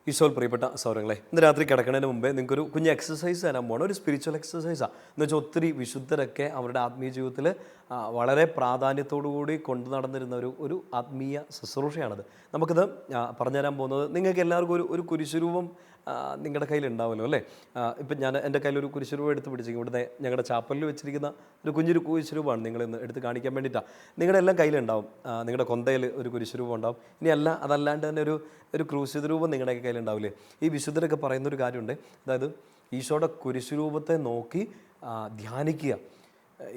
ഈശോയിൽ പ്രിയപ്പെട്ട സൗരങ്ങളെ, ഇന്ന് രാത്രി കിടക്കുന്നതിന് മുമ്പേ നിങ്ങൾക്കൊരു കുഞ്ഞ് എക്സസൈസ് തരാൻ പോകണം. ഒരു സ്പിരിച്വൽ എക്സസൈസാണ്. എന്ന് വെച്ചാൽ ഒത്തിരി വിശുദ്ധരൊക്കെ അവരുടെ ആത്മീയ ജീവിതത്തിൽ വളരെ പ്രാധാന്യത്തോടുകൂടി കൊണ്ടു നടന്നിരുന്ന ഒരു ആത്മീയ ശുശ്രൂഷയാണത്. നമുക്കിത് പറഞ്ഞുതരാൻ പോകുന്നത്, നിങ്ങൾക്ക് എല്ലാവർക്കും ഒരു കുരിശുരൂപം നിങ്ങളുടെ കയ്യിൽ ഉണ്ടാവുമല്ലോ അല്ലേ? ഇപ്പം ഞാൻ എൻ്റെ കയ്യിലൊരു കുരിശുരൂപം എടുത്ത് പിടിച്ചിരിക്കും. ഇവിടുത്തെ ഞങ്ങളുടെ ചാപ്പലിൽ വെച്ചിരിക്കുന്ന ഒരു കുഞ്ഞൊരു കുരിശുരൂപമാണ് നിങ്ങളിന്ന് എടുത്ത് കാണിക്കാൻ വേണ്ടിയിട്ടാണ്. നിങ്ങളുടെ എല്ലാം കയ്യിലുണ്ടാവും. നിങ്ങളുടെ കൊന്തയിൽ ഒരു കുരിശുരൂപം ഉണ്ടാവും. ഇനി അതല്ലാണ്ട് തന്നെ ഒരു ക്രൂശിത രൂപം നിങ്ങളുടെ കയ്യിലുണ്ടാവില്ലേ? ഈ വിശുദ്ധരൊക്കെ പറയുന്നൊരു കാര്യമുണ്ട്. അതായത് ഈശോയുടെ കുരിശുരൂപത്തെ നോക്കി ധ്യാനിക്കുക.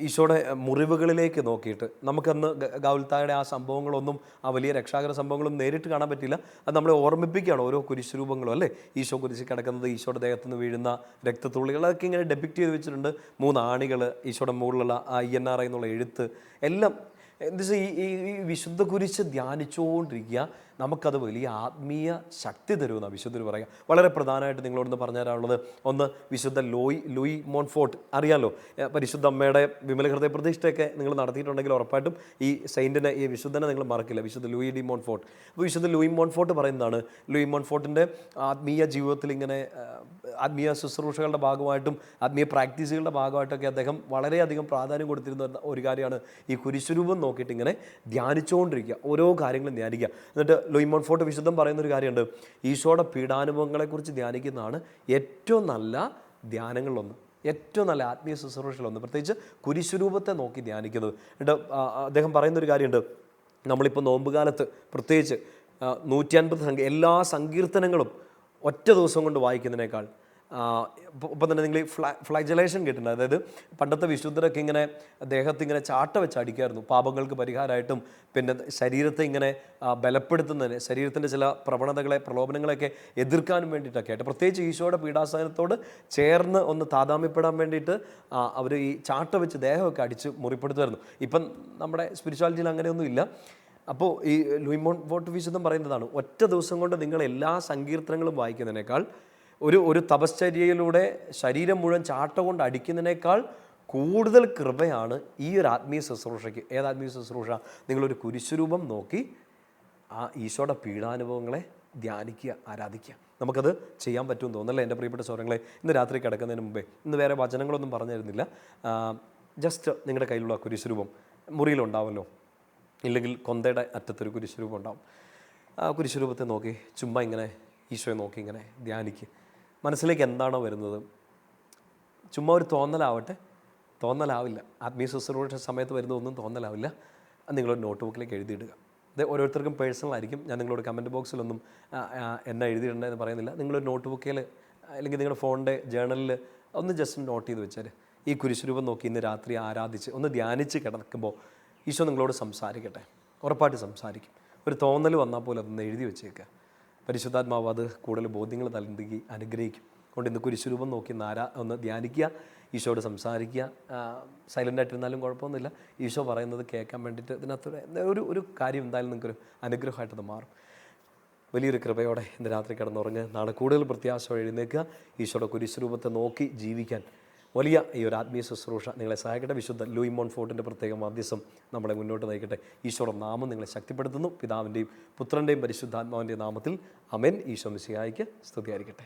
ഈശോയുടെ മുറിവുകളിലേക്ക് നോക്കിയിട്ട്. നമുക്കന്ന് ഗൗൽത്തായുടെ ആ സംഭവങ്ങളൊന്നും, ആ വലിയ രക്ഷാകര സംഭവങ്ങളൊന്നും നേരിട്ട് കാണാൻ പറ്റില്ല. അത് നമ്മളെ ഓർമ്മിപ്പിക്കുകയാണ് ഓരോ കുരിശുരൂപങ്ങളും അല്ലേ? ഈശോ കുരിശിൽ കിടക്കുന്നത്, ഈശോയുടെ ദേഹത്തു നിന്ന് വീഴുന്ന രക്തത്തുള്ളികളൊക്കെ ഇങ്ങനെ ഡെപ്പിക്റ്റ് ചെയ്ത് വെച്ചിട്ടുണ്ട്. 3 ആണികൾ, ഈശോയുടെ മുകളിലുള്ള ആ INRI എന്നുള്ള എഴുത്ത് എല്ലാം. എന്താ ഈ വിശുദ്ധ കുരിശ് ധ്യാനിച്ചുകൊണ്ടിരിക്കുക. നമുക്കത് വലിയ ആത്മീയ ശക്തി തരുമെന്നാണ് വിശുദ്ധർ പറയുക. വളരെ പ്രധാനമായിട്ട് നിങ്ങളോടൊന്ന് പറഞ്ഞു തരാനുള്ളത്, ഒന്ന് വിശുദ്ധ ലൂയി മോൺഫോർട്ട്. അറിയാമല്ലോ, പരിശുദ്ധ അമ്മയുടെ വിമല ഹൃദയ പ്രതിഷ്ഠയൊക്കെ നിങ്ങൾ നടത്തിയിട്ടുണ്ടെങ്കിൽ ഉറപ്പായിട്ടും ഈ സെയിൻറ്റിനെ, ഈ വിശുദ്ധനെ നിങ്ങൾ മറക്കില്ല, വിശുദ്ധ ലൂയി ഡി മോൺഫോർട്ട്. അപ്പോൾ വിശുദ്ധ ലൂയി മോൺഫോർട്ട് പറയുന്നതാണ്, ലൂയി മോൺഫോർട്ടിൻ്റെ ആത്മീയ ജീവിതത്തിൽ ഇങ്ങനെ ആത്മീയ ശുശ്രൂഷകളുടെ ഭാഗമായിട്ടും ആത്മീയ പ്രാക്ടീസുകളുടെ ഭാഗമായിട്ടൊക്കെ അദ്ദേഹം വളരെയധികം പ്രാധാന്യം കൊടുത്തിരുന്ന ഒരു കാര്യമാണ് ഈ കുരിശുരൂപം നോക്കിയിട്ട് ഇങ്ങനെ ധ്യാനിച്ചുകൊണ്ടിരിക്കുക, ഓരോ കാര്യങ്ങളും ധ്യാനിക്കുക. എന്നിട്ട് ലൂയി മോൺഫോർട്ട് വിശുദ്ധം പറയുന്നൊരു കാര്യമുണ്ട്, ഈശോയുടെ പീഡാനുഭവങ്ങളെക്കുറിച്ച് ധ്യാനിക്കുന്നതാണ് ഏറ്റവും നല്ല ധ്യാനങ്ങളിലൊന്ന്, ഏറ്റവും നല്ല ആത്മീയ ശുശ്രൂഷകളൊന്ന്, പ്രത്യേകിച്ച് കുരിശുരൂപത്തെ നോക്കി ധ്യാനിക്കുന്നത്. എന്നിട്ട് അദ്ദേഹം പറയുന്നൊരു കാര്യമുണ്ട്, നമ്മളിപ്പോൾ നോമ്പുകാലത്ത് പ്രത്യേകിച്ച് 150 എല്ലാ സങ്കീർത്തനങ്ങളും ഒറ്റ ദിവസം കൊണ്ട് വായിക്കുന്നതിനേക്കാൾ, ഇപ്പം തന്നെ നിങ്ങൾ ഈ ഫ്ലാജലേഷൻ കേട്ടിട്ടുണ്ട്. അതായത് പണ്ടത്തെ വിശുദ്ധരൊക്കെ ഇങ്ങനെ ദേഹത്തിങ്ങനെ ചാട്ട വെച്ച് അടിക്കായിരുന്നു, പാപങ്ങൾക്ക് പരിഹാരമായിട്ടും പിന്നെ ശരീരത്തെ ഇങ്ങനെ ബലപ്പെടുത്തുന്നതിന്, ശരീരത്തിൻ്റെ ചില പ്രവണതകളെ, പ്രലോഭനങ്ങളെയൊക്കെ എതിർക്കാനും വേണ്ടിയിട്ടൊക്കെ ആയിട്ട്, പ്രത്യേകിച്ച് ഈശോയുടെ പീഡാസനത്തോട് ചേർന്ന് ഒന്ന് താതാമ്യപ്പെടാൻ വേണ്ടിയിട്ട് അവർ ഈ ചാട്ട വെച്ച് ദേഹമൊക്കെ അടിച്ച് മുറിപ്പെടുത്തുമായിരുന്നു. ഇപ്പം നമ്മുടെ സ്പിരിച്വാലിറ്റിയിൽ അങ്ങനെയൊന്നും ഇല്ല. അപ്പോൾ ഈ ലൂയി മോൺഫോർട്ട് വിശുദ്ധം പറയുന്നതാണ്, ഒറ്റ ദിവസം കൊണ്ട് നിങ്ങൾ എല്ലാ സങ്കീർത്തനങ്ങളും വായിക്കുന്നതിനേക്കാൾ, ഒരു തപശ്ചര്യയിലൂടെ ശരീരം മുഴുവൻ ചാട്ട കൊണ്ട് അടിക്കുന്നതിനേക്കാൾ കൂടുതൽ കൃപയാണ് ഈ ഒരു ആത്മീയ ശുശ്രൂഷയ്ക്ക്. ഏത് ആത്മീയ ശുശ്രൂഷ? നിങ്ങളൊരു കുരിശുരൂപം നോക്കി ആ ഈശോയുടെ പീഡാനുഭവങ്ങളെ ധ്യാനിക്കുക, ആരാധിക്കുക. നമുക്കത് ചെയ്യാൻ പറ്റുമെന്ന് തോന്നല്ലേ എൻ്റെ പ്രിയപ്പെട്ട സൗരങ്ങളെ? ഇന്ന് രാത്രി കിടക്കുന്നതിന് മുമ്പേ, ഇന്ന് വേറെ വചനങ്ങളൊന്നും പറഞ്ഞു തരുന്നില്ല, ജസ്റ്റ് നിങ്ങളുടെ കയ്യിലുള്ള കുരിശുരൂപം മുറിയിലുണ്ടാവുമല്ലോ, ഇല്ലെങ്കിൽ കൊന്തയുടെ അറ്റത്തൊരു കുരിശുരൂപം ഉണ്ടാവും. ആ കുരിശുരൂപത്തെ നോക്കി ചുമ്മാ ഇങ്ങനെ ഈശോയെ നോക്കി ഇങ്ങനെ ധ്യാനിക്കുക. മനസ്സിലേക്ക് എന്താണോ വരുന്നത്, ചുമ്മാ ഒരു തോന്നലാവില്ല. ആത്മീയ ശുശ്രൂഷ സമയത്ത് വരുന്നതൊന്നും തോന്നലാവില്ല. നിങ്ങളൊരു നോട്ട് ബുക്കിലേക്ക് എഴുതിയിടുക. ഇത് ഓരോരുത്തർക്കും പേഴ്സണലായിരിക്കും. ഞാൻ നിങ്ങളോട് കമൻറ്റ് ബോക്സിലൊന്നും എന്നാ എഴുതിയിടേണ്ടതെന്ന് പറയുന്നില്ല. നിങ്ങളൊരു നോട്ട് ബുക്കിൽ അല്ലെങ്കിൽ നിങ്ങളുടെ ഫോണിൻ്റെ ജേർണലിൽ ഒന്ന് ജസ്റ്റ് നോട്ട് ചെയ്ത് വെച്ചാൽ, ഈ കുരിശുരൂപം നോക്കി ഇന്ന് രാത്രി ആരാധിച്ച് ഒന്ന് ധ്യാനിച്ച് കിടക്കുമ്പോൾ ഈശോ നിങ്ങളോട് സംസാരിക്കട്ടെ. ഉറപ്പായിട്ട് സംസാരിക്കും. ഒരു തോന്നൽ വന്നാൽ പോലും അതൊന്ന് എഴുതി വെച്ചേക്കുക. പരിശുദ്ധാത്മാവ് അത് കൂടുതൽ ബോധ്യങ്ങൾ നൽകി അനുഗ്രഹിക്കും. കൊണ്ട് ഇന്ന് കുരിശുരൂപം നോക്കി ഒന്ന് ധ്യാനിക്കുക, ഈശോയോട് സംസാരിക്കുക. സൈലൻ്റായിട്ടിരുന്നാലും കുഴപ്പമൊന്നുമില്ല. ഈശോ പറയുന്നത് കേൾക്കാൻ വേണ്ടിയിട്ട് ഇതിനകത്ത് ഒരു കാര്യം എന്തായാലും നിങ്ങൾക്കൊരു അനുഗ്രഹമായിട്ടത് മാറും. വലിയൊരു കൃപയോടെ ഇന്ന് രാത്രി കിടന്നുറങ്ങ് നാളെ കൂടുതൽ പ്രത്യാശ എഴുന്നേൽക്കുക. ഈശോയുടെ കുരിശുരൂപത്തെ നോക്കി ജീവിക്കാൻ വലിയ ഈ ഒരു ആത്മീയ ശുശ്രൂഷ നിങ്ങളെ സഹായിക്കട്ടെ. വിശുദ്ധ ലൂയി മോൺഫോർട്ടിൻ്റെ പ്രത്യേക മാധ്യസ്ഥം നമ്മളെ മുന്നോട്ട് നയിക്കട്ടെ. ഈശോയുടെ നാമം നിങ്ങളെ ശക്തിപ്പെടുത്തുന്നു. പിതാവിൻ്റെയും പുത്രൻ്റെയും പരിശുദ്ധാത്മാവിൻ്റെ നാമത്തിൽ. ആമേൻ. ഈശോ മിശിഹായ്ക്ക് സ്തുതിയായിരിക്കട്ടെ.